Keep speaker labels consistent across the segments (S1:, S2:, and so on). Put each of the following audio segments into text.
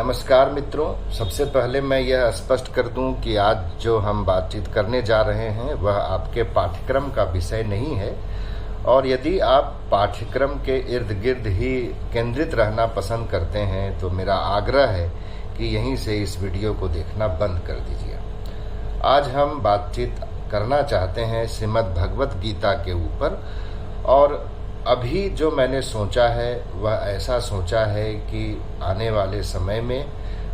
S1: नमस्कार मित्रों, सबसे पहले मैं यह स्पष्ट कर दूं कि आज जो हम बातचीत करने जा रहे हैं वह आपके पाठ्यक्रम का विषय नहीं है। और यदि आप पाठ्यक्रम के इर्द गिर्द ही केंद्रित रहना पसंद करते हैं तो मेरा आग्रह है कि यहीं से इस वीडियो को देखना बंद कर दीजिए। आज हम बातचीत करना चाहते हैं श्रीमद् भगवत गीता के ऊपर। और अभी जो मैंने सोचा है वह ऐसा सोचा है कि आने वाले समय में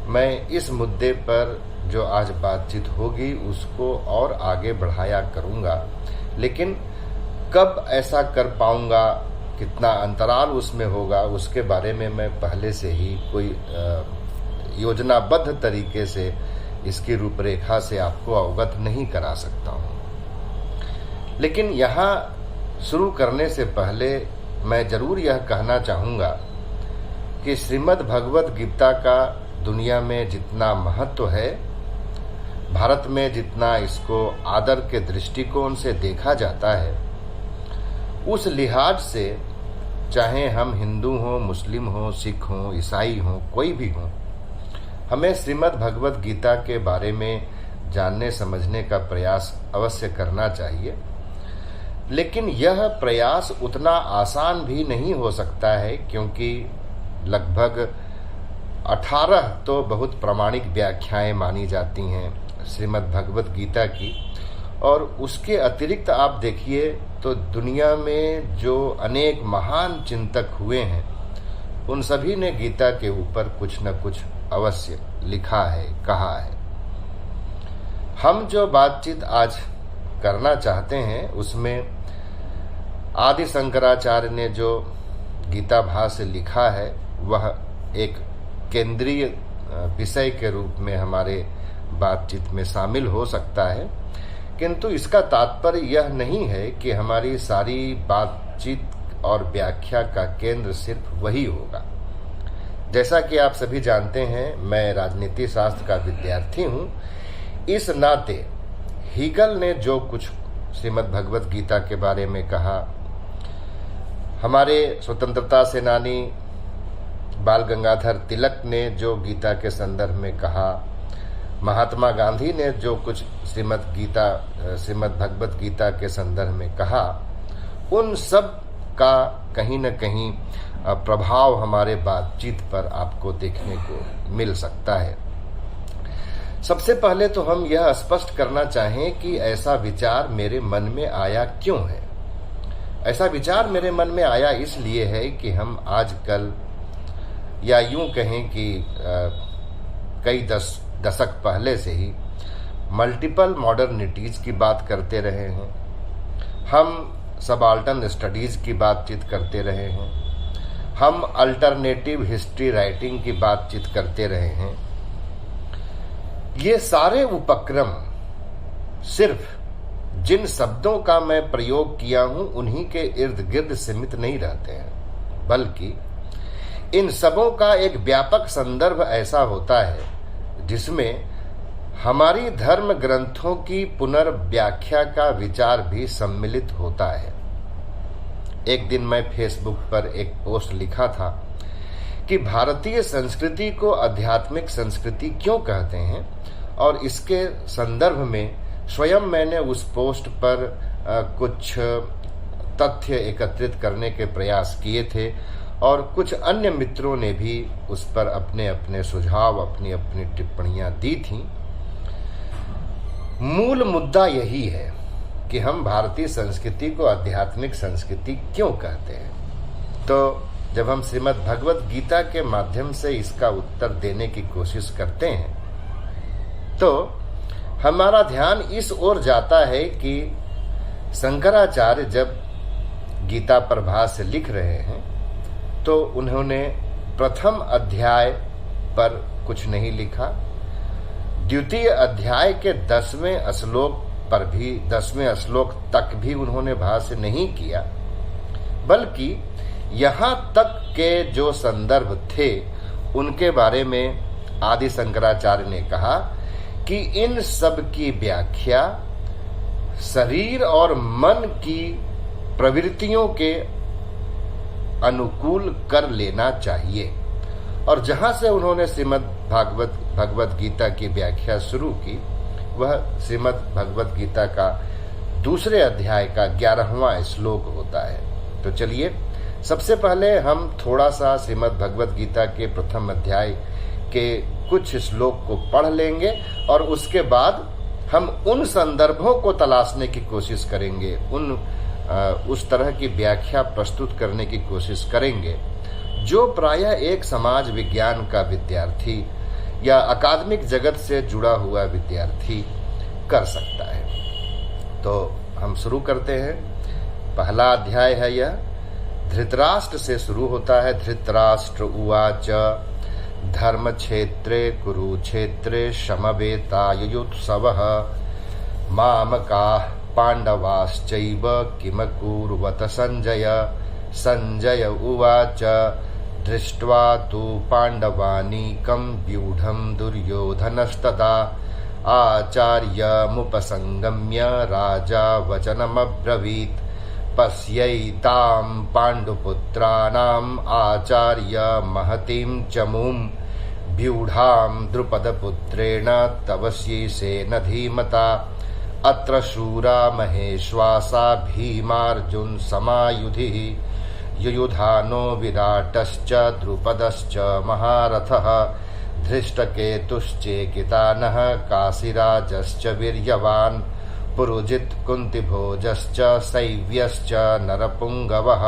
S1: मैं इस मुद्दे पर जो आज बातचीत होगी उसको और आगे बढ़ाया करूँगा। लेकिन कब ऐसा कर पाऊँगा, कितना अंतराल उसमें होगा, उसके बारे में मैं पहले से ही कोई योजनाबद्ध तरीके से इसकी रूपरेखा से आपको अवगत नहीं करा सकता हूँ। लेकिन यहाँ शुरू करने से पहले मैं जरूर यह कहना चाहूँगा कि श्रीमद् भगवत गीता का दुनिया में जितना महत्व है, भारत में जितना इसको आदर के दृष्टिकोण से देखा जाता है, उस लिहाज से चाहे हम हिंदू हों, मुस्लिम हों, सिख हों, ईसाई हों, कोई भी हों, हमें श्रीमद् भगवत गीता के बारे में जानने समझने का प्रयास अवश्य करना चाहिए। लेकिन यह प्रयास उतना आसान भी नहीं हो सकता है, क्योंकि लगभग 18 तो बहुत प्रामाणिक व्याख्याएं मानी जाती हैं श्रीमद् भगवत गीता की। और उसके अतिरिक्त आप देखिए तो दुनिया में जो अनेक महान चिंतक हुए हैं उन सभी ने गीता के ऊपर कुछ न कुछ अवश्य लिखा है, कहा है। हम जो बातचीत आज करना चाहते हैं उसमें आदि शंकराचार्य ने जो गीता भाष्य लिखा है वह एक केंद्रीय विषय के रूप में हमारे बातचीत में शामिल हो सकता है। किंतु इसका तात्पर्य यह नहीं है कि हमारी सारी बातचीत और व्याख्या का केंद्र सिर्फ वही होगा। जैसा कि आप सभी जानते हैं, मैं राजनीति शास्त्र का विद्यार्थी हूँ। इस नाते हीगल ने जो कुछ श्रीमद् भगवत गीता के बारे में कहा, हमारे स्वतंत्रता सेनानी बाल गंगाधर तिलक ने जो गीता के संदर्भ में कहा, महात्मा गांधी ने जो कुछ श्रीमद् भगवत गीता के संदर्भ में कहा, उन सब का कहीं न कहीं प्रभाव हमारे बातचीत पर आपको देखने को मिल सकता है। सबसे पहले तो हम यह स्पष्ट करना चाहें कि ऐसा विचार मेरे मन में आया क्यों है। ऐसा विचार मेरे मन में आया इसलिए है कि हम आजकल, या यूं कहें कि कई दशक पहले से ही मल्टीपल मॉडर्निटीज की बात करते रहे हैं। हम सबाल्टर्न स्टडीज की बातचीत करते रहे हैं। हम अल्टरनेटिव हिस्ट्री राइटिंग की बातचीत करते रहे हैं। ये सारे उपक्रम सिर्फ जिन शब्दों का मैं प्रयोग किया हूं उन्हीं के इर्द गिर्द सीमित नहीं रहते हैं, बल्कि इन सबों का एक व्यापक संदर्भ ऐसा होता है जिसमें हमारी धर्म ग्रंथों की पुनर्व्याख्या का विचार भी सम्मिलित होता है। एक दिन मैं फेसबुक पर एक पोस्ट लिखा था कि भारतीय संस्कृति को आध्यात्मिक संस्कृति क्यों कहते हैं, और इसके संदर्भ में स्वयं मैंने उस पोस्ट पर कुछ तथ्य एकत्रित करने के प्रयास किए थे, और कुछ अन्य मित्रों ने भी उस पर अपने अपने सुझाव, अपनी अपनी टिप्पणियां दी थीं। मूल मुद्दा यही है कि हम भारतीय संस्कृति को आध्यात्मिक संस्कृति क्यों कहते हैं। तो जब हम श्रीमद् भगवत गीता के माध्यम से इसका उत्तर देने की कोशिश करते हैं तो हमारा ध्यान इस ओर जाता है कि शंकराचार्य जब गीता पर भाष्य लिख रहे हैं तो उन्होंने प्रथम अध्याय पर कुछ नहीं लिखा, द्वितीय अध्याय के 10वें श्लोक पर भी 10वें श्लोक तक भी उन्होंने भाष्य नहीं किया, बल्कि यहाँ तक के जो संदर्भ थे उनके बारे में आदि शंकराचार्य ने कहा कि इन सब की व्याख्या शरीर और मन की प्रवृत्तियों के अनुकूल कर लेना चाहिए। और जहां से उन्होंने श्रीमद् भगवत गीता की व्याख्या शुरू की वह श्रीमद् भगवत गीता का दूसरे अध्याय का 11वां श्लोक होता है। तो चलिए सबसे पहले हम थोड़ा सा श्रीमद् भगवत गीता के प्रथम अध्याय के कुछ श्लोक को पढ़ लेंगे और उसके बाद हम उन संदर्भों को तलाशने की कोशिश करेंगे, उस तरह की व्याख्या प्रस्तुत करने की कोशिश करेंगे जो प्रायः एक समाज विज्ञान का विद्यार्थी या अकादमिक जगत से जुड़ा हुआ विद्यार्थी कर सकता है। तो हम शुरू करते हैं। पहला अध्याय है यह, धृतराष्ट्र से शुरू होता है। धृतराष्ट्र उवाच धर्म क्षेत्रे कुरुक्षेत्रे समवेतायुत्सवः मामकाः पांडवाश्चैव किमकुर्वत संजय। संजय उवाच दृष्ट्वा तु पांडवानीकं व्यूढं दुर्योधनस्तदा आचार्यमुपसंगम्य राजा वचनमब्रवीत् पश्यैतां पाण्डुपुत्राणाम् आचार्य महतीं चमूं व्यूढां द्रुपदपुत्रेण तव शीर्षेण धीमता अत्र शूरा महेश्वासा भीमार्जुन समायुधिः युयुधानो विराटश्च द्रुपदश्च महारथः धृष्टकेतुश्चेकितानः काशीराजश्च वीर्यवान् पुरुजित् कुन्तिभोजश्च शैव्यश्च नरपुङ्गवः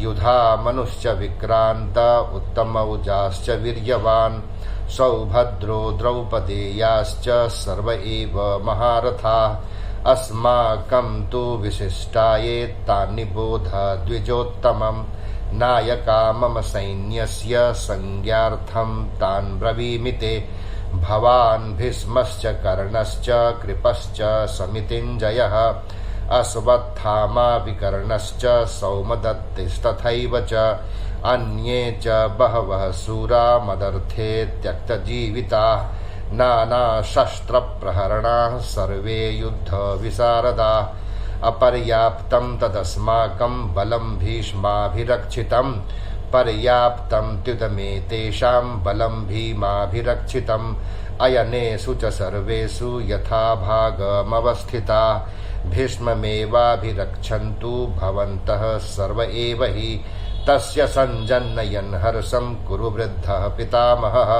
S1: युधामनुश्च विक्रान्त उत्तमौजाश्च वीर्यवान् सौभद्रो द्रौपदेयाश्च सर्व एव महारथाः अस्माकं तु विशिष्टाये तानि बोध द्विजोत्तमम् नायका मम सैन्यस्य संज्ञार्थं तान् ब्रवीमि ते भवान् भीष्मश्च कर्णश्च कृपश्च समितिञ्जयः अश्वत्थामा विकर्णश्च सौमदत्तिस्तथैव च अन्ये च बहवः शूरा मदर्थे त्यक्तजीविताः नानाशस्त्रप्रहरणाः सर्वे युद्धविशारदाः अपर्याप्तं तदस्माकं बलं भीष्माभिरक्षितं पर्याप्तं त्युदमेतेषां बलं भीमाभिरक्षितम् अयनेषु च सर्वेषु यथाभागमवस्थिताः भीष्ममेवाभिरक्षन्तु भवन्तः सर्व एव हि तस्य सञ्जन्नयन् हर्षं कुरु वृद्धः पितामहः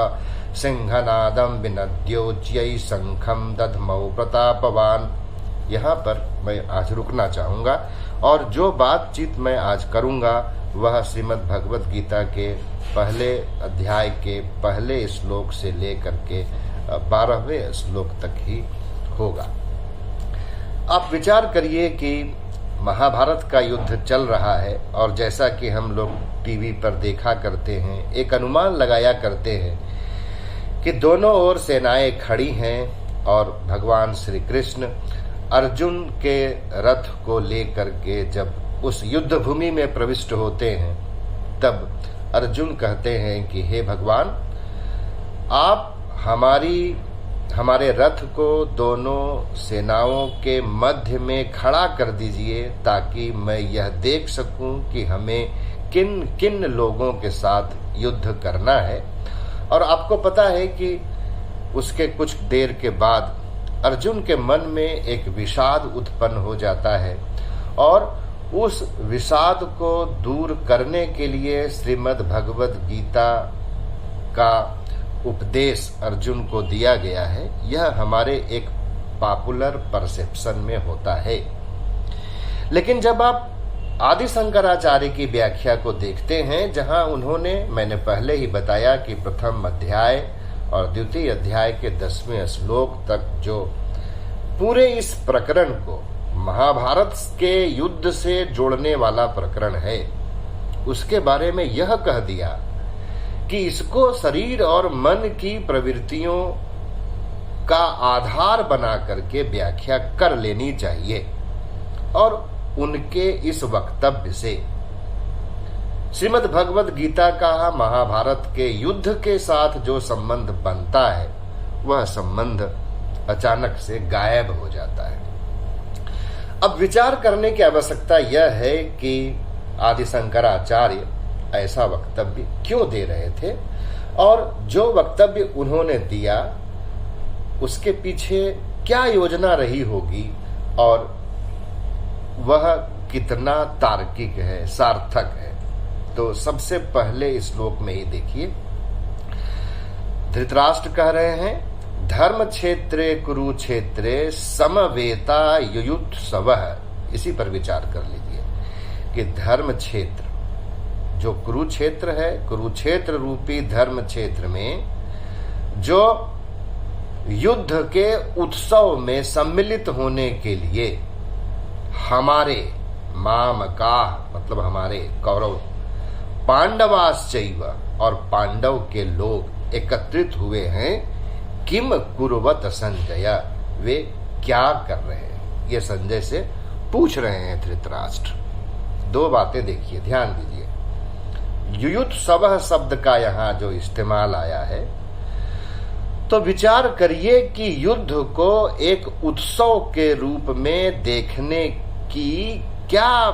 S1: सिंहनादं विनद्योच्यै शंखं दध्मौ प्रतापवान्। यहाँ पर मैं आज रुकना चाहूँगा और जो बातचीत मैं आज करूँगा वह श्रीमद् भगवत गीता के पहले अध्याय के पहले श्लोक से लेकर के 12वें श्लोक तक ही होगा। आप विचार करिए कि महाभारत का युद्ध चल रहा है और जैसा कि हम लोग टीवी पर देखा करते हैं, एक अनुमान लगाया करते हैं कि दोनों ओर सेनाएं खड़ी हैं और भगवान श्री कृष्ण अर्जुन के रथ को लेकर के जब उस युद्ध भूमि में प्रविष्ट होते हैं तब अर्जुन कहते हैं कि हे भगवान, आप हमारे रथ को दोनों सेनाओं के मध्य में खड़ा कर दीजिए ताकि मैं यह देख सकूं कि हमें किन किन लोगों के साथ युद्ध करना है। और आपको पता है कि उसके कुछ देर के बाद अर्जुन के मन में एक विषाद उत्पन्न हो जाता है और उस विषाद को दूर करने के लिए श्रीमद् भगवत गीता का उपदेश अर्जुन को दिया गया है। यह हमारे एक पॉपुलर परसेप्शन में होता है। लेकिन जब आप आदि शंकराचार्य की व्याख्या को देखते हैं, जहां उन्होंने, मैंने पहले ही बताया कि प्रथम अध्याय और द्वितीय अध्याय के 10वें श्लोक तक जो पूरे इस प्रकरण को महाभारत के युद्ध से जोड़ने वाला प्रकरण है, उसके बारे में यह कह दिया कि इसको शरीर और मन की प्रवृत्तियों का आधार बना करके व्याख्या कर लेनी चाहिए। और उनके इस वक्तव्य से श्रीमद् भगवत गीता का महाभारत के युद्ध के साथ जो संबंध बनता है वह संबंध अचानक से गायब हो जाता है। अब विचार करने की आवश्यकता यह है कि आदि शंकराचार्य ऐसा वक्तव्य क्यों दे रहे थे और जो वक्तव्य उन्होंने दिया उसके पीछे क्या योजना रही होगी और वह कितना तार्किक है, सार्थक है। तो सबसे पहले इस श्लोक में ही देखिए, धृतराष्ट्र कह रहे हैं धर्म क्षेत्रे कुरुक्षेत्रे समवेता युयुत्सवः। इसी पर विचार कर लीजिए कि धर्म क्षेत्र जो कुरुक्षेत्र है, कुरुक्षेत्र रूपी धर्म क्षेत्र में जो युद्ध के उत्सव में सम्मिलित होने के लिए हमारे मामकाः मतलब हमारे कौरव, पांडवाश्चैव और पांडव के लोग एकत्रित हुए हैं। किम कुर्वत संजय, वे क्या कर रहे हैं, ये संजय से पूछ रहे हैं धृतराष्ट्र। दो बातें देखिए, ध्यान दीजिए। युयुत्सवः शब्द का यहां जो इस्तेमाल आया है, तो विचार करिए कि युद्ध को एक उत्सव के रूप में देखने की क्या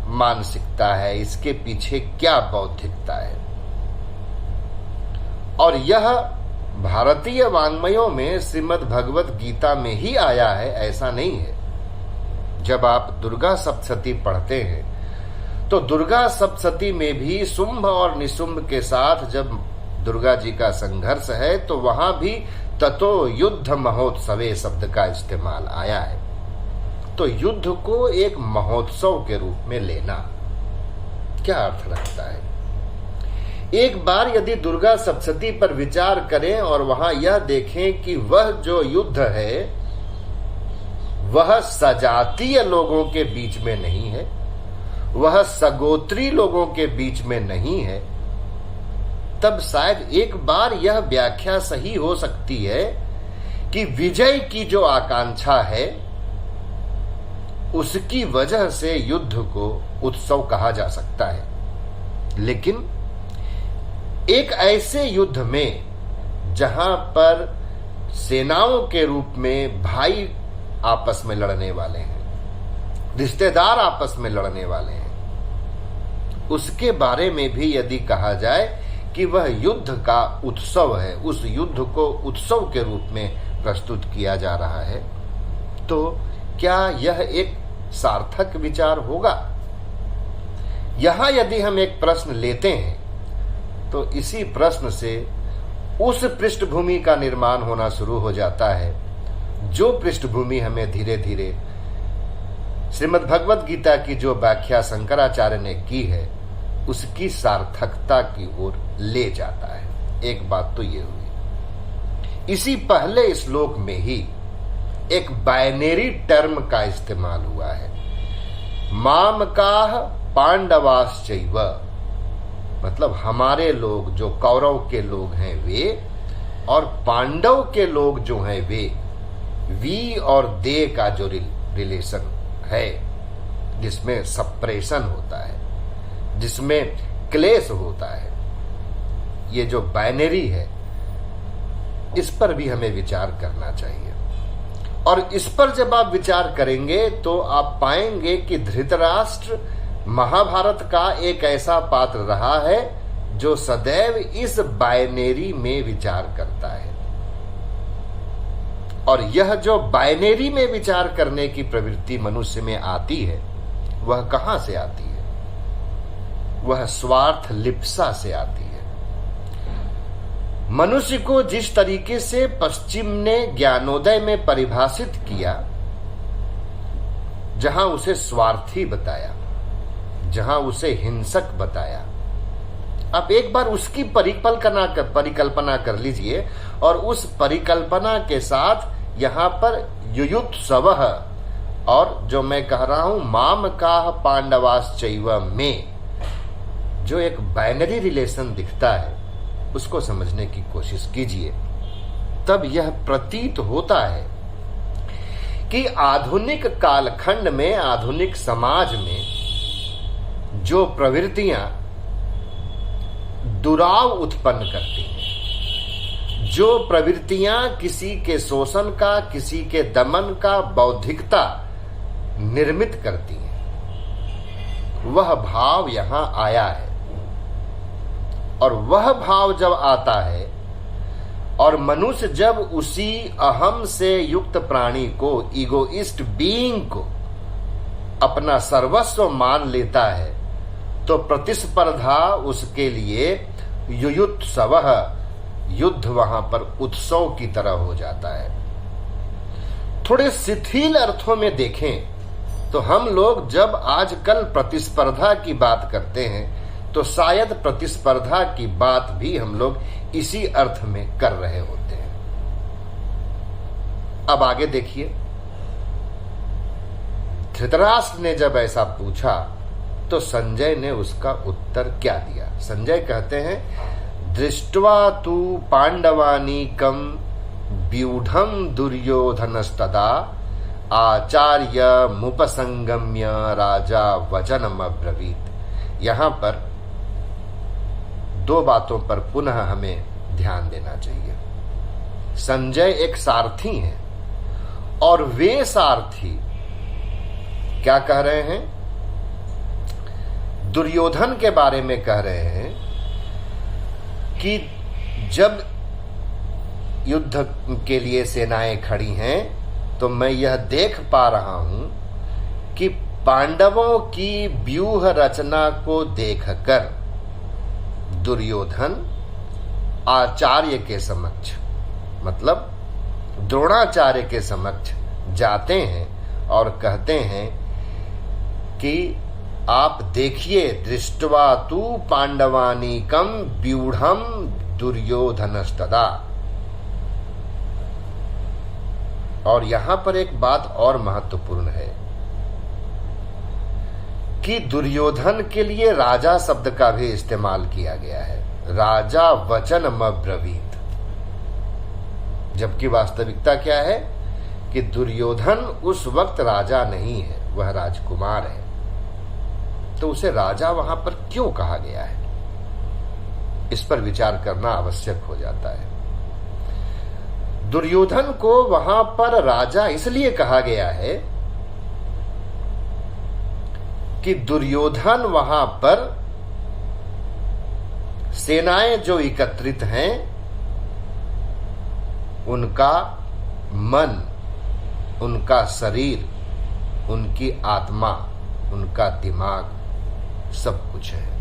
S1: मानसिकता है, इसके पीछे क्या बौद्धिकता है। और यह भारतीय वाङ्मयों में श्रीमद् भगवत गीता में ही आया है, ऐसा नहीं है। जब आप दुर्गा सप्तशती पढ़ते हैं तो दुर्गा सप्तशती में भी शुंभ और निशुंभ के साथ जब दुर्गा जी का संघर्ष है तो वहां भी ततो युद्ध महोत्सवे शब्द का इस्तेमाल आया है। तो युद्ध को एक महोत्सव के रूप में लेना क्या अर्थ रखता है। एक बार यदि दुर्गा सप्तशती पर विचार करें और वहां यह देखें कि वह जो युद्ध है वह सजातीय लोगों के बीच में नहीं है, वह सगोत्री लोगों के बीच में नहीं है, तब शायद एक बार यह व्याख्या सही हो सकती है कि विजय की जो आकांक्षा है उसकी वजह से युद्ध को उत्सव कहा जा सकता है। लेकिन एक ऐसे युद्ध में जहां पर सेनाओं के रूप में भाई आपस में लड़ने वाले हैं, रिश्तेदार आपस में लड़ने वाले हैं, उसके बारे में भी यदि कहा जाए कि वह युद्ध का उत्सव है, उस युद्ध को उत्सव के रूप में प्रस्तुत किया जा रहा है, तो क्या यह एक सार्थक विचार होगा। यहां यदि हम एक प्रश्न लेते हैं तो इसी प्रश्न से उस पृष्ठभूमि का निर्माण होना शुरू हो जाता है जो पृष्ठभूमि हमें धीरे धीरे श्रीमद् भगवत गीता की जो व्याख्या शंकराचार्य ने की है उसकी सार्थकता की ओर ले जाता है। एक बात तो ये हुई। इसी पहले श्लोक में ही एक बाइनरी टर्म का इस्तेमाल हुआ है, मामकाः पांडवाश्चैव, मतलब हमारे लोग जो कौरव के लोग हैं वे और पांडव के लोग जो हैं वे, वी और दे का जो रिलेशन है जिसमें सप्रेशन होता है, जिसमें क्लेश होता है, ये जो बाइनरी है इस पर भी हमें विचार करना चाहिए। और इस पर जब आप विचार करेंगे तो आप पाएंगे कि धृतराष्ट्र महाभारत का एक ऐसा पात्र रहा है जो सदैव इस बाइनरी में विचार करता है। और यह जो बाइनरी में विचार करने की प्रवृत्ति मनुष्य में आती है वह कहां से आती है, वह स्वार्थ लिप्सा से आती है। मनुष्य को जिस तरीके से पश्चिम ने ज्ञानोदय में परिभाषित किया, जहां उसे स्वार्थी बताया, जहां उसे हिंसक बताया, आप एक बार उसकी परिकल्पना कर लीजिए और उस परिकल्पना के साथ यहां पर युयुत्सवः और जो मैं कह रहा हूं मामकाः पांडवाश्चैव में जो एक बाइनरी रिलेशन दिखता है उसको समझने की कोशिश कीजिए। तब यह प्रतीत होता है कि आधुनिक कालखंड में, आधुनिक समाज में जो प्रवृत्तियां दुराव उत्पन्न करती हैं, जो प्रवृत्तियां किसी के शोषण का, किसी के दमन का बौद्धिकता निर्मित करती हैं, वह भाव यहां आया है। और वह भाव जब आता है और मनुष्य जब उसी अहम से युक्त प्राणी को, ईगोइस्ट बीइंग को अपना सर्वस्व मान लेता है, तो प्रतिस्पर्धा उसके लिए युयुत्सवः, युद्ध वहां पर उत्सव की तरह हो जाता है। थोड़े शिथिल अर्थों में देखें तो हम लोग जब आजकल प्रतिस्पर्धा की बात करते हैं तो शायद प्रतिस्पर्धा की बात भी हम लोग इसी अर्थ में कर रहे होते हैं। अब आगे देखिए, धृतराष्ट्र ने जब ऐसा पूछा तो संजय ने उसका उत्तर क्या दिया। संजय कहते हैं, दृष्ट्वा तु पांडवानीकं व्यूढ़ं दुर्योधनस्तदा आचार्य मुपसंगम्य राजा वचनमब्रवीत। यहां पर दो बातों पर पुनः हमें ध्यान देना चाहिए। संजय एक सारथी हैं और वे सारथी क्या कह रहे हैं? दुर्योधन के बारे में कह रहे हैं कि जब युद्ध के लिए सेनाएं खड़ी हैं तो मैं यह देख पा रहा हूं कि पांडवों की व्यूह रचना को देखकर दुर्योधन आचार्य के समक्ष, मतलब द्रोणाचार्य के समक्ष जाते हैं और कहते हैं कि आप देखिए, दृष्ट्वा तु पांडवानीकं व्यूढ़ं दुर्योधनस्तदा। और यहां पर एक बात और महत्वपूर्ण है कि दुर्योधन के लिए राजा शब्द का भी इस्तेमाल किया गया है, राजा वचनमब्रवीत। जबकि वास्तविकता क्या है कि दुर्योधन उस वक्त राजा नहीं है, वह राजकुमार है। तो उसे राजा वहां पर क्यों कहा गया है, इस पर विचार करना आवश्यक हो जाता है। दुर्योधन को वहां पर राजा इसलिए कहा गया है कि दुर्योधन वहां पर सेनाएं जो एकत्रित हैं उनका मन, उनका शरीर, उनकी आत्मा, उनका दिमाग सब कुछ है।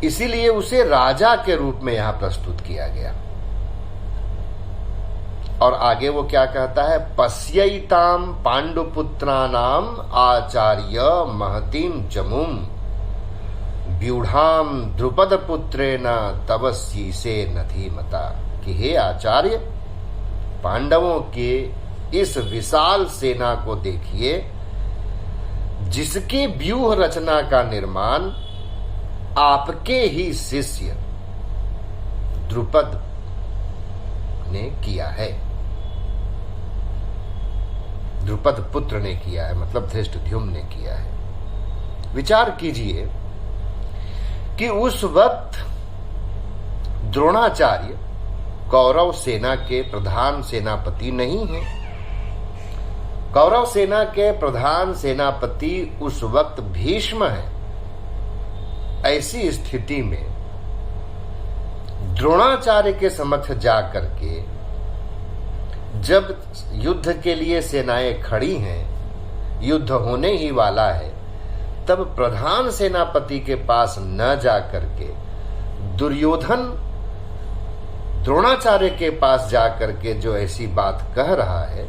S1: इसीलिए उसे राजा के रूप में यहां प्रस्तुत किया गया। और आगे वो क्या कहता है, पश्यैताम पांडुपुत्राणाम आचार्य महतीम जमुम व्यूढ़ाम द्रुपद पुत्रेण तव शीसे नधीमता। कि हे आचार्य, पांडवों के इस विशाल सेना को देखिए जिसके व्यूह रचना का निर्माण आपके ही शिष्य द्रुपद ने किया है, द्रुपद पुत्र ने किया है, मतलब धृष्टद्युम्न ने किया है। विचार कीजिए कि उस वक्त द्रोणाचार्य कौरव सेना के प्रधान सेनापति नहीं है। कौरव सेना के प्रधान सेनापति उस वक्त भीष्म है। ऐसी स्थिति में द्रोणाचार्य के समक्ष जाकर के जब युद्ध के लिए सेनाएं खड़ी हैं, युद्ध होने ही वाला है, तब प्रधान सेनापति के पास न जाकर के दुर्योधन द्रोणाचार्य के पास जाकर के जो ऐसी बात कह रहा है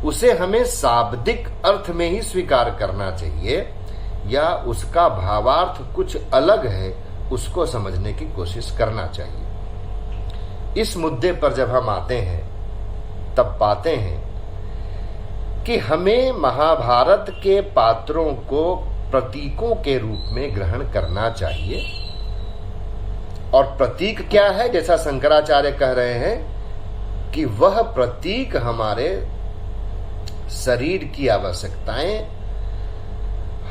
S1: उसे हमें शाब्दिक अर्थ में ही स्वीकार करना चाहिए, या उसका भावार्थ कुछ अलग है, उसको समझने की कोशिश करना चाहिए। इस मुद्दे पर जब हम आते हैं तब पाते हैं कि हमें महाभारत के पात्रों को प्रतीकों के रूप में ग्रहण करना चाहिए। और प्रतीक क्या है? जैसा शंकराचार्य कह रहे हैं कि वह प्रतीक हमारे शरीर की आवश्यकताएं,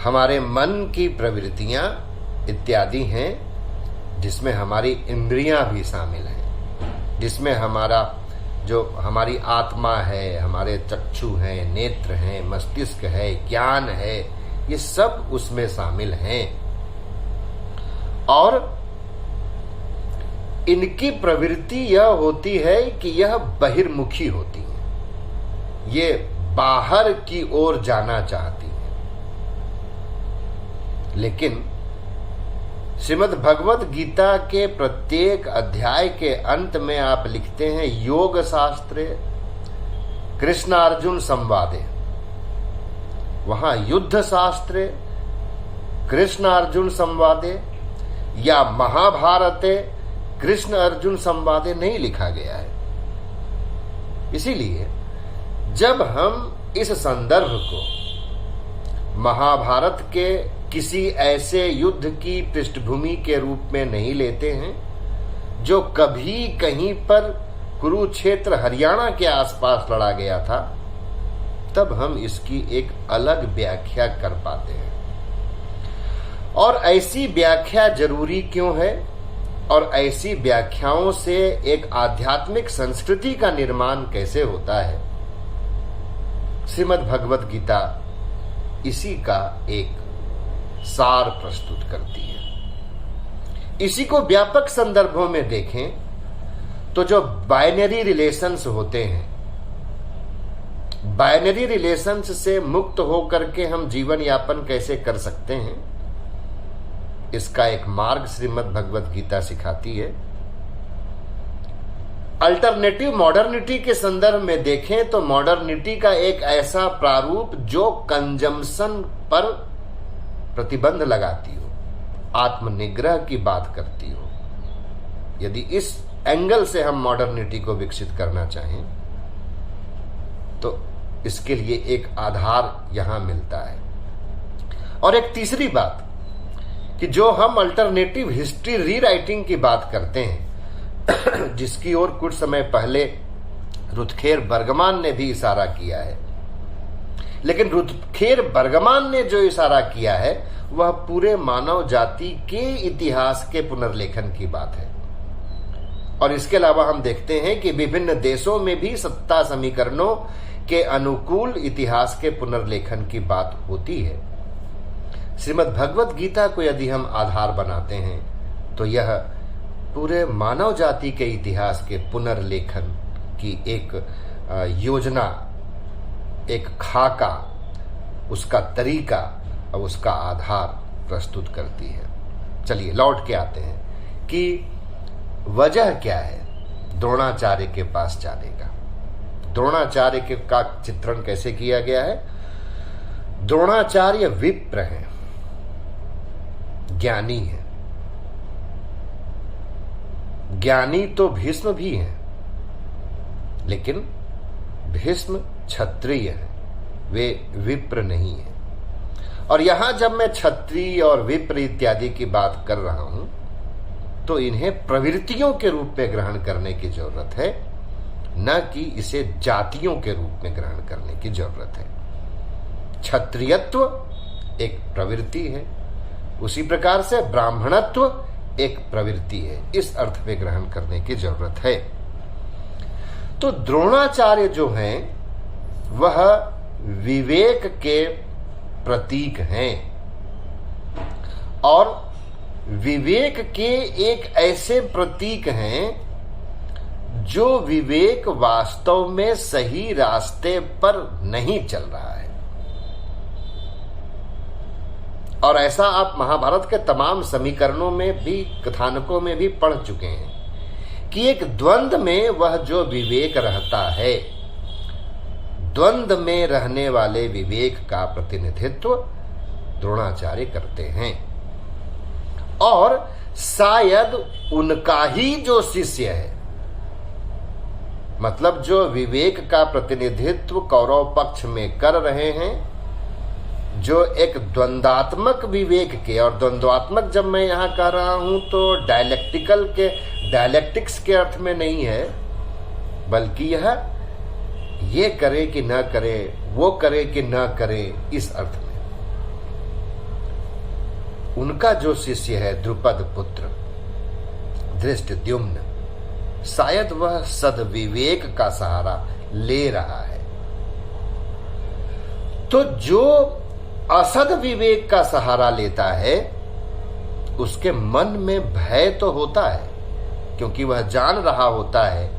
S1: हमारे मन की प्रवृत्तियां इत्यादि हैं, जिसमें हमारी इंद्रियां भी शामिल हैं, जिसमें हमारा जो हमारी आत्मा है, हमारे चक्षु हैं, नेत्र हैं, मस्तिष्क है, ज्ञान है, ये सब उसमें शामिल हैं। और इनकी प्रवृत्ति यह होती है कि यह बहिर्मुखी होती है, ये बाहर की ओर जाना चाहती है। लेकिन श्रीमद् भगवत गीता के प्रत्येक अध्याय के अंत में आप लिखते हैं योग शास्त्रे कृष्णार्जुन संवादे, वहां युद्ध शास्त्रे कृष्ण अर्जुन संवादे या महाभारते कृष्ण अर्जुन संवादे नहीं लिखा गया है। इसीलिए जब हम इस संदर्भ को महाभारत के किसी ऐसे युद्ध की पृष्ठभूमि के रूप में नहीं लेते हैं जो कभी कहीं पर कुरुक्षेत्र हरियाणा के आसपास लड़ा गया था, तब हम इसकी एक अलग व्याख्या कर पाते हैं। और ऐसी व्याख्या जरूरी क्यों है और ऐसी व्याख्याओं से एक आध्यात्मिक संस्कृति का निर्माण कैसे होता है, श्रीमद् भगवत गीता इसी का एक सार प्रस्तुत करती है। इसी को व्यापक संदर्भों में देखें तो जो बाइनरी रिलेशंस होते हैं, बाइनरी रिलेशंस से मुक्त होकर के हम जीवन यापन कैसे कर सकते हैं, इसका एक मार्ग श्रीमद् भगवत गीता सिखाती है। अल्टरनेटिव मॉडर्निटी के संदर्भ में देखें तो मॉडर्निटी का एक ऐसा प्रारूप जो कंजम्पशन पर प्रतिबंध लगाती हो, आत्मनिग्रह की बात करती हो। यदि इस एंगल से हम मॉडर्निटी को विकसित करना चाहें तो इसके लिए एक आधार यहां मिलता है। और एक तीसरी बात कि जो हम अल्टरनेटिव हिस्ट्री रीराइटिंग की बात करते हैं जिसकी ओर कुछ समय पहले रुथखेर बर्गमान ने भी इशारा किया है, लेकिन रुथखेर बर्गमान ने जो इशारा किया है वह पूरे मानव जाति के इतिहास के पुनर्लेखन की बात है। और इसके अलावा हम देखते हैं कि विभिन्न देशों में भी सत्ता समीकरणों के अनुकूल इतिहास के पुनर्लेखन की बात होती है। श्रीमद् भगवत गीता को यदि हम आधार बनाते हैं तो यह पूरे मानव जाति के इतिहास के पुनर्लेखन की एक योजना, एक खाका, उसका तरीका और उसका आधार प्रस्तुत करती है। चलिए लौट के आते हैं कि वजह क्या है द्रोणाचार्य के पास जाने का। द्रोणाचार्य के का चित्रण कैसे किया गया है? द्रोणाचार्य विप्र हैं, ज्ञानी है। ज्ञानी तो भीष्म भी हैं, लेकिन भीष्म क्षत्रिय है, वे विप्र नहीं है। और यहां जब मैं क्षत्रिय और विप्र इत्यादि की बात कर रहा हूं तो इन्हें प्रवृत्तियों के रूप में ग्रहण करने की जरूरत है, न कि इसे जातियों के रूप में ग्रहण करने की जरूरत है। क्षत्रियत्व एक प्रवृत्ति है, उसी प्रकार से ब्राह्मणत्व एक प्रवृत्ति है, इस अर्थ में ग्रहण करने की जरूरत है। तो द्रोणाचार्य जो हैं वह विवेक के प्रतीक हैं और विवेक के एक ऐसे प्रतीक हैं जो विवेक वास्तव में सही रास्ते पर नहीं चल रहा है। और ऐसा आप महाभारत के तमाम समीकरणों में भी, कथानकों में भी पढ़ चुके हैं कि एक द्वंद्व में वह जो विवेक रहता है, द्वंद्व में रहने वाले विवेक का प्रतिनिधित्व द्रोणाचार्य करते हैं। और शायद उनका ही जो शिष्य है, मतलब जो विवेक का प्रतिनिधित्व कौरव पक्ष में कर रहे हैं, जो एक द्वंद्वात्मक विवेक के, और द्वंद्वात्मक जब मैं यहां कह रहा हूं तो डायलेक्टिकल के, डायलेक्टिक्स के अर्थ में नहीं है, बल्कि यह ये करे कि न करे, वो करे कि न करे, इस अर्थ में उनका जो शिष्य है द्रुपद पुत्र धृष्टद्युम्न, शायद वह सद्विवेक का सहारा ले रहा है। तो जो असद विवेक का सहारा लेता है, उसके मन में भय तो होता है, क्योंकि वह जान रहा होता है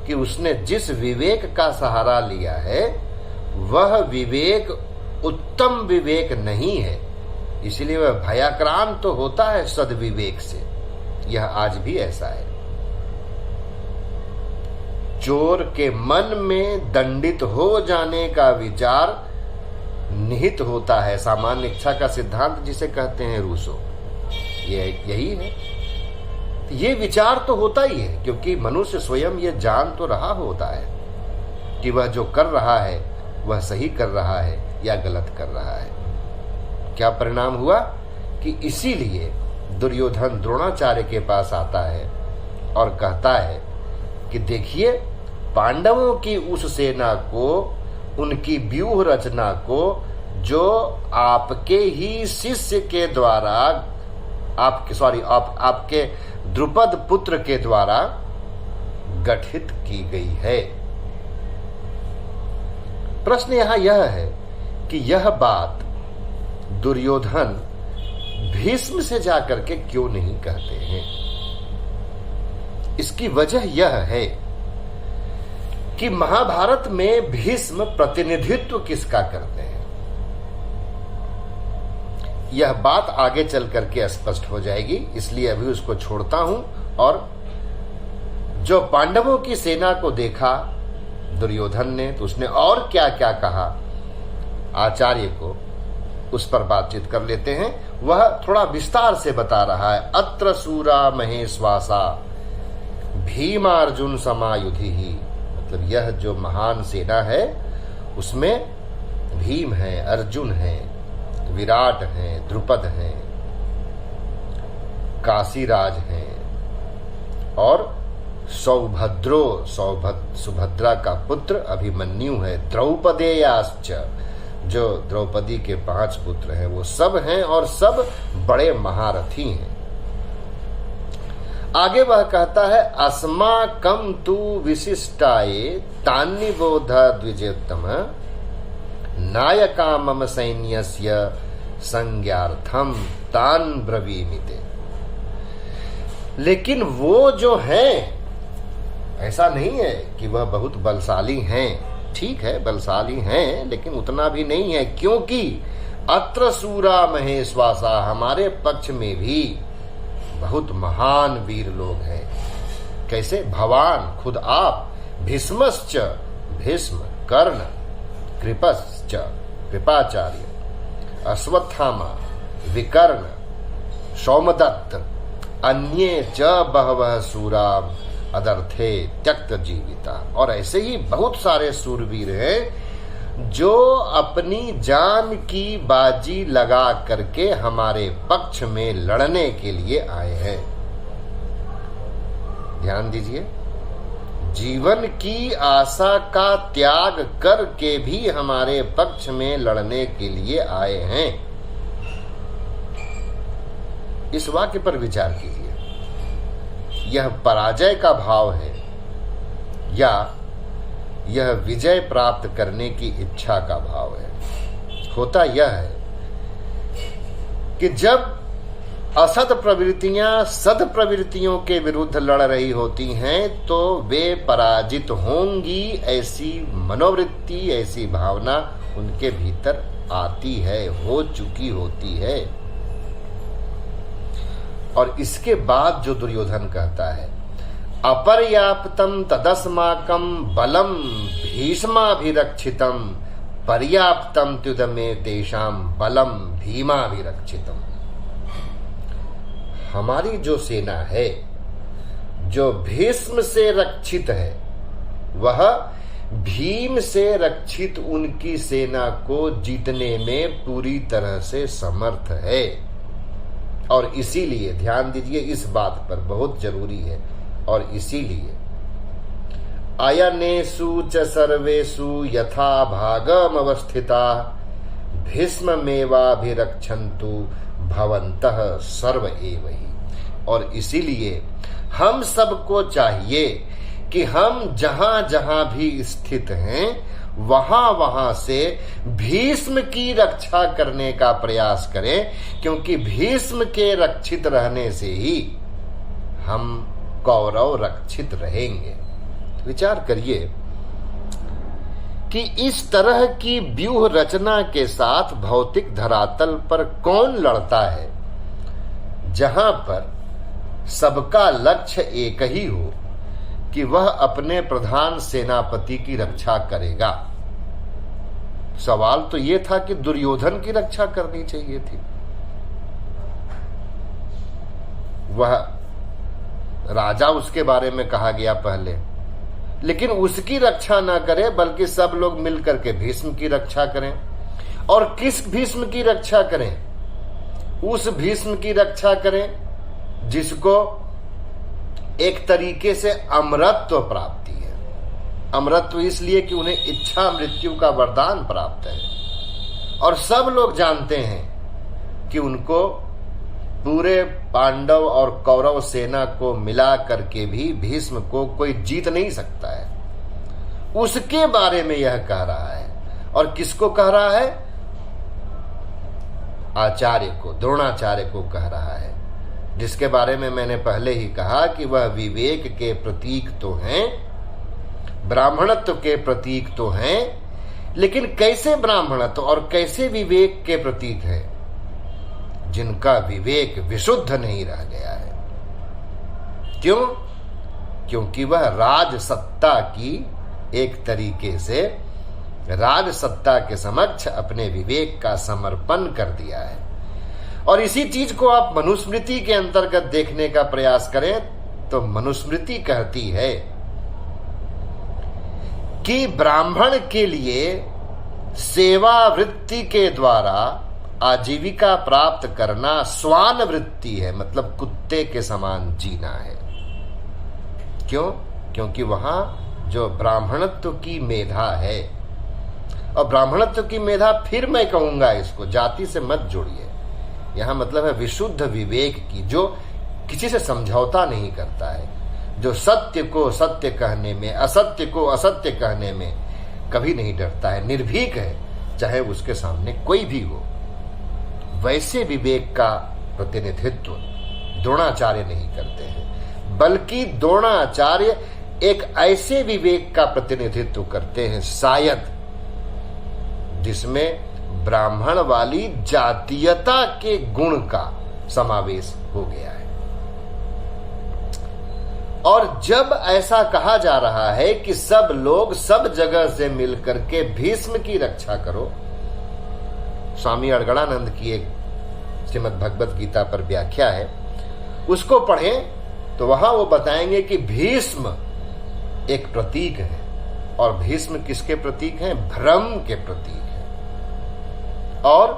S1: कि उसने जिस विवेक का सहारा लिया है वह विवेक उत्तम विवेक नहीं है, इसलिए वह भयाक्रांत तो होता है सद्विवेक से। यह आज भी ऐसा है। चोर के मन में दंडित हो जाने का विचार निहित होता है, सामान्य इच्छा का सिद्धांत जिसे कहते हैं रूसो, यही है। ये विचार तो होता ही है, क्योंकि मनुष्य स्वयं ये जान तो रहा होता है कि वह जो कर रहा है वह सही कर रहा है या गलत कर रहा है। क्या परिणाम हुआ कि इसीलिए दुर्योधन द्रोणाचार्य के पास आता है और कहता है कि देखिए, पांडवों की उस सेना को, उनकी व्यूह रचना को, जो आपके ही शिष्य के द्वारा, आपके द्रुपद पुत्र के द्वारा गठित की गई है। प्रश्न यहां यह है कि यह बात दुर्योधन भीष्म से जाकर के क्यों नहीं कहते हैं। इसकी वजह यह है कि महाभारत में भीष्म प्रतिनिधित्व किसका करते हैं। यह बात आगे चल करके स्पष्ट हो जाएगी, इसलिए अभी उसको छोड़ता हूं और जो पांडवों की सेना को देखा दुर्योधन ने, तो उसने और क्या क्या कहा आचार्य को, उस पर बातचीत कर लेते हैं। वह थोड़ा विस्तार से बता रहा है। अत्र सूरा महेश्वासा भीमार्जुन समायुधि ही, मतलब यह जो महान सेना है उसमें भीम है, अर्जुन है, विराट हैं, द्रुपद हैं, काशीराज हैं और सुभद्रा का पुत्र अभिमन्यु है, द्रौपदेयाश्च, जो द्रौपदी के 5 पुत्र हैं वो सब हैं और सब बड़े महारथी हैं। आगे वह कहता है, अस्माकं तु विशिष्टाये तान्निबोध द्विजोत्तम नायका मम सैन्यस्य संज्ञार्थम तान ब्रवीमिते। लेकिन वो जो हैं, ऐसा नहीं है कि वह बहुत बलशाली हैं, ठीक है बलशाली हैं, लेकिन उतना भी नहीं है, क्योंकि अत्र सूरा महेश्वासा, हमारे पक्ष में भी बहुत महान वीर लोग हैं। कैसे? भवान, खुद आप, भीष्मश्च, भीष्म, कर्ण, कृपश्च, कृपाचार्य, अश्वत्थामा, विकर्ण, सौमदत्त, अन्ये च बहवः सूरा अदर्थे त्यक्त जीविता। और ऐसे ही बहुत सारे सूरवीर हैं जो अपनी जान की बाजी लगा करके हमारे पक्ष में लड़ने के लिए आए हैं। ध्यान दीजिए, जीवन की आशा का त्याग करके भी हमारे पक्ष में लड़ने के लिए आए हैं। इस वाक्य पर विचार कीजिए। यह पराजय का भाव है या यह विजय प्राप्त करने की इच्छा का भाव है? होता यह है कि जब असत प्रवृत्तियां सद प्रवृत्तियों के विरुद्ध लड़ रही होती हैं तो वे पराजित होंगी, ऐसी मनोवृत्ति, ऐसी भावना उनके भीतर आती है, हो चुकी होती है। और इसके बाद जो दुर्योधन कहता है, अपर्याप्तम तदस्माकं बलम भीष्माभिरक्षितम पर्याप्तम त्युदमे तेषां बलम भीमाभिरक्षितम। हमारी जो सेना है, जो भीष्म से रक्षित है, वह भीम से रक्षित उनकी सेना को जीतने में पूरी तरह से समर्थ है। और इसीलिए ध्यान दीजिए, इस बात पर बहुत जरूरी है, और इसीलिए अयनेषु च सर्वेषु यथा भागम अवस्थिता भीष्ममेवाभिरक्षन्तु भवन्तः सर्व एव हि। और इसीलिए हम सबको चाहिए कि हम जहां जहां भी स्थित हैं वहां वहां से भीष्म की रक्षा करने का प्रयास करें, क्योंकि भीष्म के रक्षित रहने से ही हम कौरव रक्षित रहेंगे। विचार करिए कि इस तरह की व्यूह रचना के साथ भौतिक धरातल पर कौन लड़ता है, जहां पर सबका लक्ष्य एक ही हो कि वह अपने प्रधान सेनापति की रक्षा करेगा। सवाल तो यह था कि दुर्योधन की रक्षा करनी चाहिए थी। वह राजा उसके बारे में कहा गया पहले, लेकिन उसकी रक्षा ना करे बल्कि सब लोग मिलकर के भीष्म की रक्षा करें। और किस भीष्म की रक्षा करें? उस भीष्म की रक्षा करें जिसको एक तरीके से अमरत्व प्राप्ति है। अमरत्व इसलिए कि उन्हें इच्छा मृत्यु का वरदान प्राप्त है, और सब लोग जानते हैं कि उनको पूरे पांडव और कौरव सेना को मिला करके भी भीष्म को कोई जीत नहीं सकता है। उसके बारे में यह कह रहा है। और किसको कह रहा है? आचार्य को, द्रोणाचार्य को कह रहा है, जिसके बारे में मैंने पहले ही कहा कि वह विवेक के प्रतीक तो हैं, ब्राह्मणत्व के प्रतीक तो हैं, लेकिन कैसे ब्राह्मणत्व और कैसे विवेक के प्रतीक हैं? जिनका विवेक विशुद्ध नहीं रह गया है। क्यों? क्योंकि वह राजसत्ता की एक तरीके से राजसत्ता के समक्ष अपने विवेक का समर्पण कर दिया है। और इसी चीज को आप मनुस्मृति के अंतर्गत देखने का प्रयास करें तो मनुस्मृति कहती है कि ब्राह्मण के लिए सेवा वृत्ति के द्वारा आजीविका प्राप्त करना स्वान वृत्ति है, मतलब कुत्ते के समान जीना है। क्यों? क्योंकि वहां जो ब्राह्मणत्व की मेधा है, और ब्राह्मणत्व की मेधा, फिर मैं कहूंगा इसको जाति से मत जोड़िए, यहां मतलब है विशुद्ध विवेक की, जो किसी से समझौता नहीं करता है, जो सत्य को सत्य कहने में, असत्य को असत्य कहने में कभी नहीं डरता है, निर्भीक है, चाहे उसके सामने कोई भी हो। वैसे विवेक का प्रतिनिधित्व द्रोणाचार्य नहीं करते हैं, बल्कि द्रोणाचार्य एक ऐसे विवेक का प्रतिनिधित्व करते हैं शायद जिसमें ब्राह्मण वाली जातीयता के गुण का समावेश हो गया है। और जब ऐसा कहा जा रहा है कि सब लोग सब जगह से मिलकर के भीष्म की रक्षा करो, स्वामी अड़गड़ानंद की एक श्रीमद् भगवत गीता पर व्याख्या है, उसको पढ़ें तो वहां वो बताएंगे कि भीष्म एक प्रतीक है। और भीष्म किसके प्रतीक हैं? भ्रम के प्रतीक है। और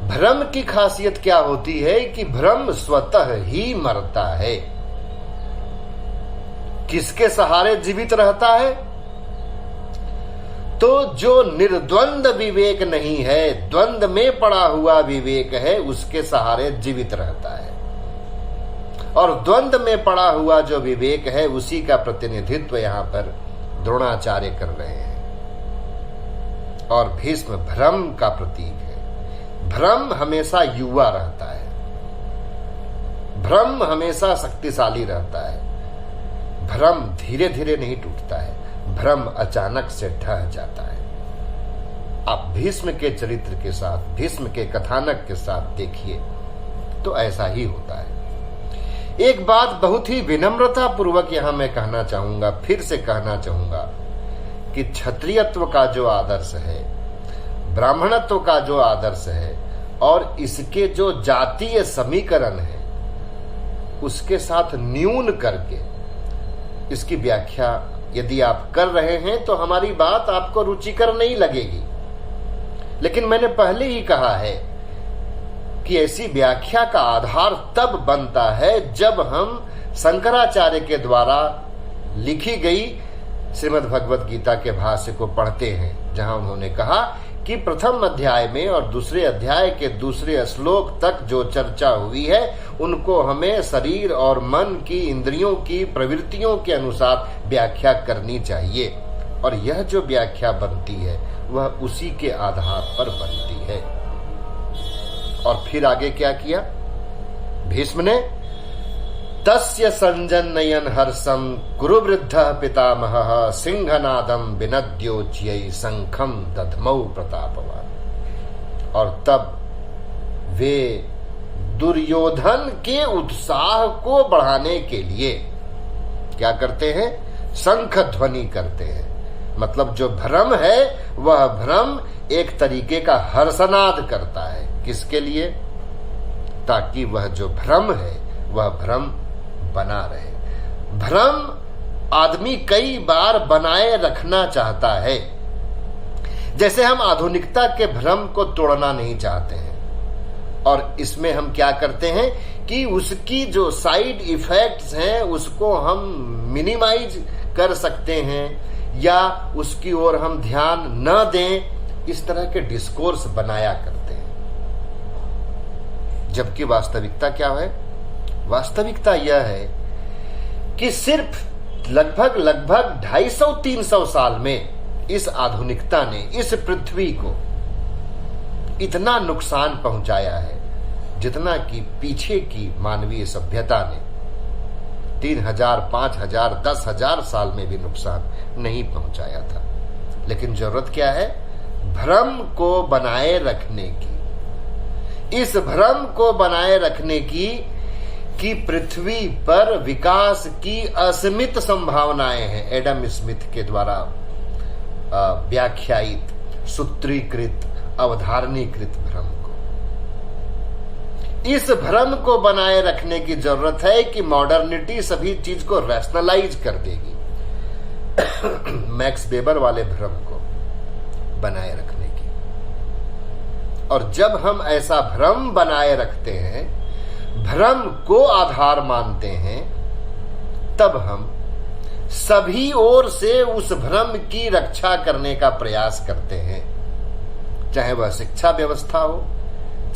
S1: भ्रम की खासियत क्या होती है कि भ्रम स्वतः ही मरता है। किसके सहारे जीवित रहता है? तो जो निर्द्वंद विवेक नहीं है, द्वंद में पड़ा हुआ विवेक है, उसके सहारे जीवित रहता है। और द्वंद में पड़ा हुआ जो विवेक है, उसी का प्रतिनिधित्व यहां पर द्रोणाचार्य कर रहे हैं। और भीष्म भ्रम का प्रतीक है। भ्रम हमेशा युवा रहता है, भ्रम हमेशा शक्तिशाली रहता है, भ्रम धीरे धीरे नहीं टूटता है, भ्रम अचानक से ढह जाता है। आप भीष्म के चरित्र के साथ, भीष्म के कथानक के साथ देखिए तो ऐसा ही होता है। एक बात बहुत ही विनम्रता पूर्वक यहां मैं कहना चाहूंगा, फिर से कहना चाहूंगा कि क्षत्रियत्व का जो आदर्श है, ब्राह्मणत्व का जो आदर्श है, और इसके जो जातीय समीकरण है, उसके साथ न्यून करके इसकी व्याख्या यदि आप कर रहे हैं तो हमारी बात आपको रुचिकर नहीं लगेगी। लेकिन मैंने पहले ही कहा है कि ऐसी व्याख्या का आधार तब बनता है जब हम शंकराचार्य के द्वारा लिखी गई श्रीमद् भगवत गीता के भाष्य को पढ़ते हैं, जहां उन्होंने कहा कि प्रथम अध्याय में और दूसरे अध्याय के दूसरे श्लोक तक जो चर्चा हुई है, उनको हमें शरीर और मन की, इंद्रियों की प्रवृत्तियों के अनुसार व्याख्या करनी चाहिए। और यह जो व्याख्या बनती है वह उसी के आधार पर बनती है। और फिर आगे क्या किया भीष्म ने? तस्य संजनयन हर्षम कुरु वृद्धः पितामहः सिंहनादम विनद्योच्यै शंखम दधमौ प्रतापवान। और तब वे दुर्योधन के उत्साह को बढ़ाने के लिए क्या करते हैं? शंख ध्वनि करते हैं। मतलब जो भ्रम है वह भ्रम एक तरीके का हर्षनाद करता है। किसके लिए? ताकि वह जो भ्रम है वह भ्रम बना रहे। भ्रम आदमी कई बार बनाए रखना चाहता है। जैसे हम आधुनिकता के भ्रम को तोड़ना नहीं चाहते हैं, और इसमें हम क्या करते हैं कि उसकी जो साइड इफेक्ट्स हैं उसको हम मिनिमाइज कर सकते हैं या उसकी ओर हम ध्यान न दें, इस तरह के डिस्कोर्स बनाया करते हैं। जबकि वास्तविकता क्या है? वास्तविकता यह है कि सिर्फ लगभग 250-300 साल में इस आधुनिकता ने इस पृथ्वी को इतना नुकसान पहुंचाया है जितना कि पीछे की मानवीय सभ्यता ने 3000, 5000, 10,000 साल में भी नुकसान नहीं पहुंचाया था। लेकिन जरूरत क्या है? भ्रम को बनाए रखने की। इस भ्रम को बनाए रखने की कि पृथ्वी पर विकास की असीमित संभावनाएं हैं। एडम स्मिथ के द्वारा व्याख्यायित, सूत्रीकृत, अवधारणीकृत भ्रम को, इस भ्रम को बनाए रखने की जरूरत है कि मॉडर्निटी सभी चीज को रैशनलाइज कर देगी। मैक्स वेबर वाले भ्रम को बनाए रखने की। और जब हम ऐसा भ्रम बनाए रखते हैं, भ्रम को आधार मानते हैं, तब हम सभी ओर से उस भ्रम की रक्षा करने का प्रयास करते हैं। चाहे वह शिक्षा व्यवस्था हो,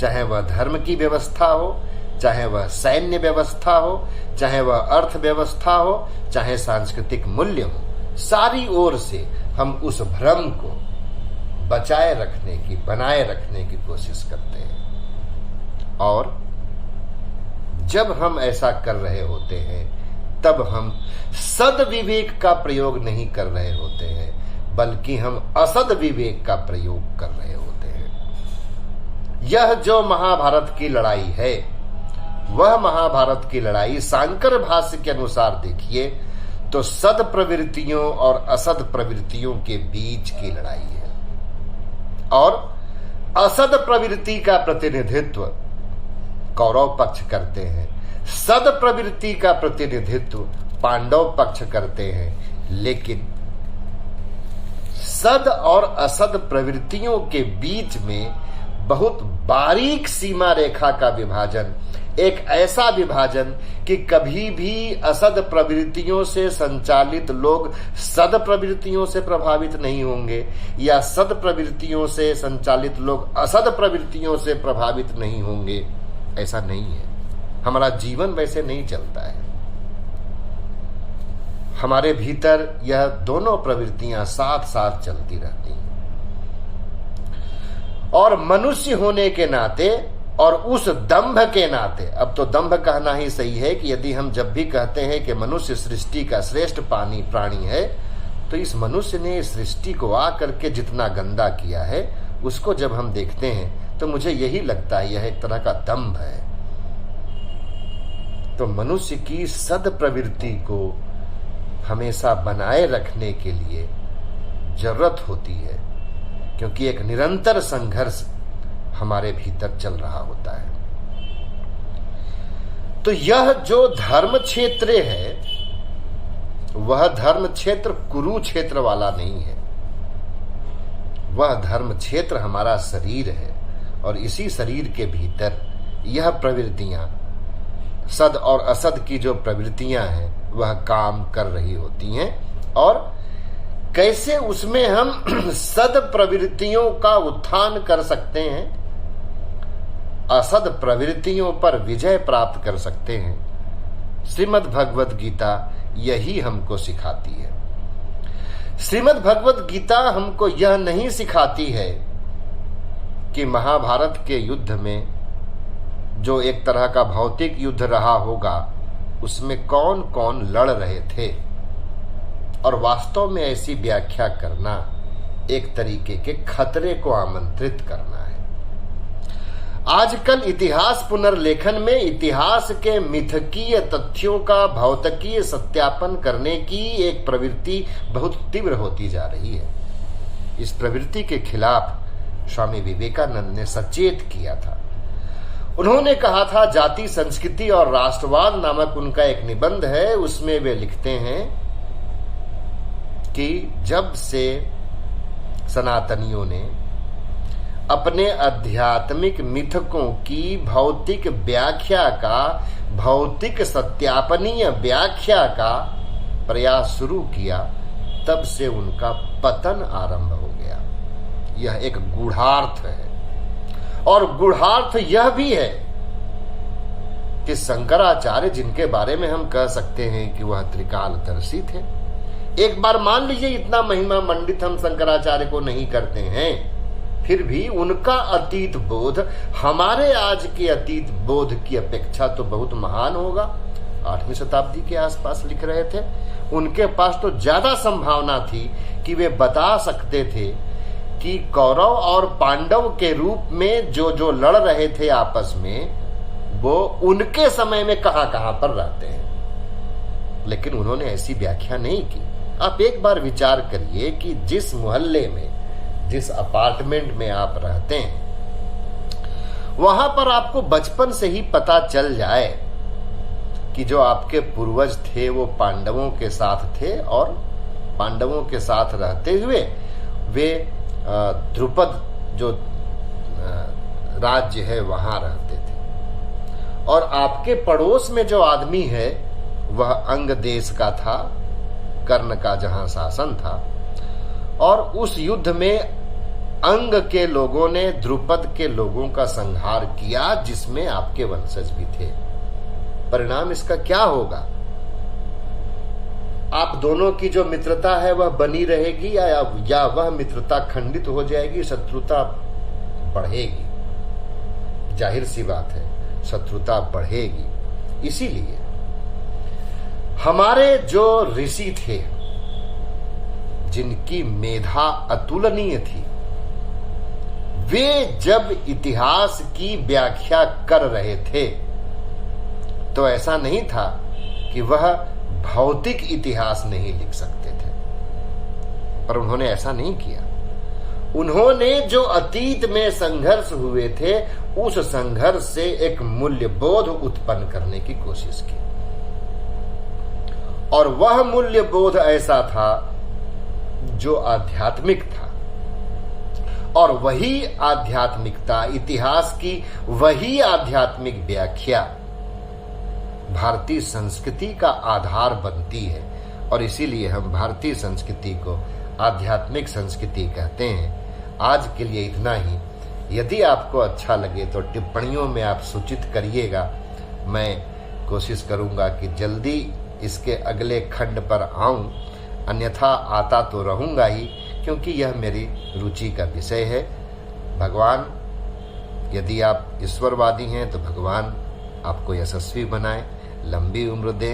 S1: चाहे वह धर्म की व्यवस्था हो, चाहे वह सैन्य व्यवस्था हो, चाहे वह अर्थ व्यवस्था हो, चाहे सांस्कृतिक मूल्य हो, सारी ओर से हम उस भ्रम को बचाए रखने की, बनाए रखने की कोशिश करते हैं। और जब हम ऐसा कर रहे होते हैं तब हम सद विवेक का प्रयोग नहीं कर रहे होते हैं, बल्कि हम असद विवेक का प्रयोग कर रहे होते हैं। यह जो महाभारत की लड़ाई है, वह महाभारत की लड़ाई शांकर भाष्य के अनुसार देखिए तो सद प्रवृत्तियों और असद प्रवृत्तियों के बीच की लड़ाई है। और असद प्रवृत्ति का प्रतिनिधित्व कौरव पक्ष करते हैं, सद प्रवृत्ति का प्रतिनिधित्व पांडव पक्ष करते हैं। लेकिन सद और असद प्रवृत्तियों के बीच में बहुत बारीक सीमा रेखा का विभाजन, एक ऐसा विभाजन कि कभी भी असद प्रवृत्तियों से संचालित लोग सद प्रवृत्तियों से प्रभावित नहीं होंगे, या सद प्रवृत्तियों से संचालित लोग असद प्रवृत्तियों से प्रभावित नहीं होंगे। ऐसा नहीं है। हमारा जीवन वैसे नहीं चलता है। हमारे भीतर यह दोनों प्रवृत्तियां साथ साथ चलती रहती हैं। और मनुष्य होने के नाते और उस दंभ के नाते, अब तो दंभ कहना ही सही है कि यदि हम जब भी कहते हैं कि मनुष्य सृष्टि का श्रेष्ठ प्राणी है, तो इस मनुष्य ने सृष्टि को आकर के जितना गंदा किया है, उसको जब हम देखते हैं तो मुझे यही लगता है यह एक तरह का दंभ है। तो मनुष्य की सद प्रवृत्ति को हमेशा बनाए रखने के लिए जरूरत होती है, क्योंकि एक निरंतर संघर्ष हमारे भीतर चल रहा होता है। तो यह जो धर्म क्षेत्र है, वह धर्म क्षेत्र कुरुक्षेत्र वाला नहीं है। वह धर्म क्षेत्र हमारा शरीर है, और इसी शरीर के भीतर यह प्रवृत्तियां, सद और असद की जो प्रवृत्तियां हैं, वह काम कर रही होती हैं। और कैसे उसमें हम सद प्रवृत्तियों का उत्थान कर सकते हैं, असद प्रवृत्तियों पर विजय प्राप्त कर सकते हैं, श्रीमद् भगवद गीता यही हमको सिखाती है। श्रीमद् भगवत गीता हमको यह नहीं सिखाती है कि महाभारत के युद्ध में जो एक तरह का भौतिक युद्ध रहा होगा उसमें कौन कौन लड़ रहे थे, और वास्तव में ऐसी व्याख्या करना एक तरीके के खतरे को आमंत्रित करना है। आजकल इतिहास पुनर्लेखन में इतिहास के मिथकीय तथ्यों का भौतिकीय सत्यापन करने की एक प्रवृत्ति बहुत तीव्र होती जा रही है। इस प्रवृत्ति के खिलाफ स्वामी विवेकानंद ने सचेत किया था। उन्होंने कहा था, जाति संस्कृति और राष्ट्रवाद नामक उनका एक निबंध है, उसमें वे लिखते हैं कि जब से सनातनियों ने अपने आध्यात्मिक मिथकों की भौतिक व्याख्या का, भौतिक सत्यापनीय व्याख्या का प्रयास शुरू किया, तब से उनका पतन आरंभ हो गया। यह एक गूढ़ार्थ है, और गूढ़ार्थ यह भी है कि शंकराचार्य, जिनके बारे में हम कह सकते हैं कि वह त्रिकालदर्शी थे, एक बार मान लीजिए इतना महिमा मंडित हम शंकराचार्य को नहीं करते हैं, फिर भी उनका अतीत बोध हमारे आज के अतीत बोध की अपेक्षा तो बहुत महान होगा। 8वीं शताब्दी के आसपास लिख रहे थे। उनके पास तो ज्यादा संभावना थी कि वे बता सकते थे कि कौरव और पांडव के रूप में जो जो लड़ रहे थे आपस में, वो उनके समय में कहां कहां पर रहते हैं। लेकिन उन्होंने ऐसी व्याख्या नहीं की। आप एक बार विचार करिए कि जिस मोहल्ले में, जिस अपार्टमेंट में आप रहते हैं, वहां पर आपको बचपन से ही पता चल जाए कि जो आपके पूर्वज थे वो पांडवों के साथ थे, और पांडवों के साथ रहते हुए वे ध्रुपद जो राज्य है वहां रहते थे, और आपके पड़ोस में जो आदमी है वह अंग देश का था, कर्ण का जहां शासन था, और उस युद्ध में अंग के लोगों ने ध्रुपद के लोगों का संहार किया, जिसमें आपके वंशज भी थे। परिणाम इसका क्या होगा? आप दोनों की जो मित्रता है वह बनी रहेगी, या वह मित्रता खंडित हो जाएगी, शत्रुता बढ़ेगी। जाहिर सी बात है, शत्रुता बढ़ेगी। इसीलिए हमारे जो ऋषि थे, जिनकी मेधा अतुलनीय थी, वे जब इतिहास की व्याख्या कर रहे थे तो ऐसा नहीं था कि वह भौतिक इतिहास नहीं लिख सकते थे, पर उन्होंने ऐसा नहीं किया। उन्होंने जो अतीत में संघर्ष हुए थे, उस संघर्ष से एक मूल्यबोध उत्पन्न करने की कोशिश की, और वह मूल्यबोध ऐसा था जो आध्यात्मिक था, और वही आध्यात्मिकता, इतिहास की वही आध्यात्मिक व्याख्या भारतीय संस्कृति का आधार बनती है। और इसीलिए हम भारतीय संस्कृति को आध्यात्मिक संस्कृति कहते हैं। आज के लिए इतना ही। यदि आपको अच्छा लगे तो टिप्पणियों में आप सूचित करिएगा। मैं कोशिश करूंगा कि जल्दी इसके अगले खंड पर आऊं, अन्यथा आता तो रहूंगा ही, क्योंकि यह मेरी रुचि का विषय है। भगवान, यदि आप ईश्वरवादी हैं तो भगवान आपको यशस्वी बनाए, लंबी उम्र दे,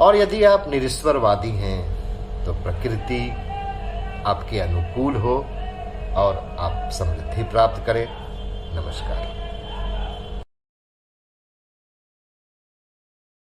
S1: और यदि आप निरीश्वरवादी हैं तो प्रकृति आपके अनुकूल हो और आप समृद्धि प्राप्त करें। नमस्कार।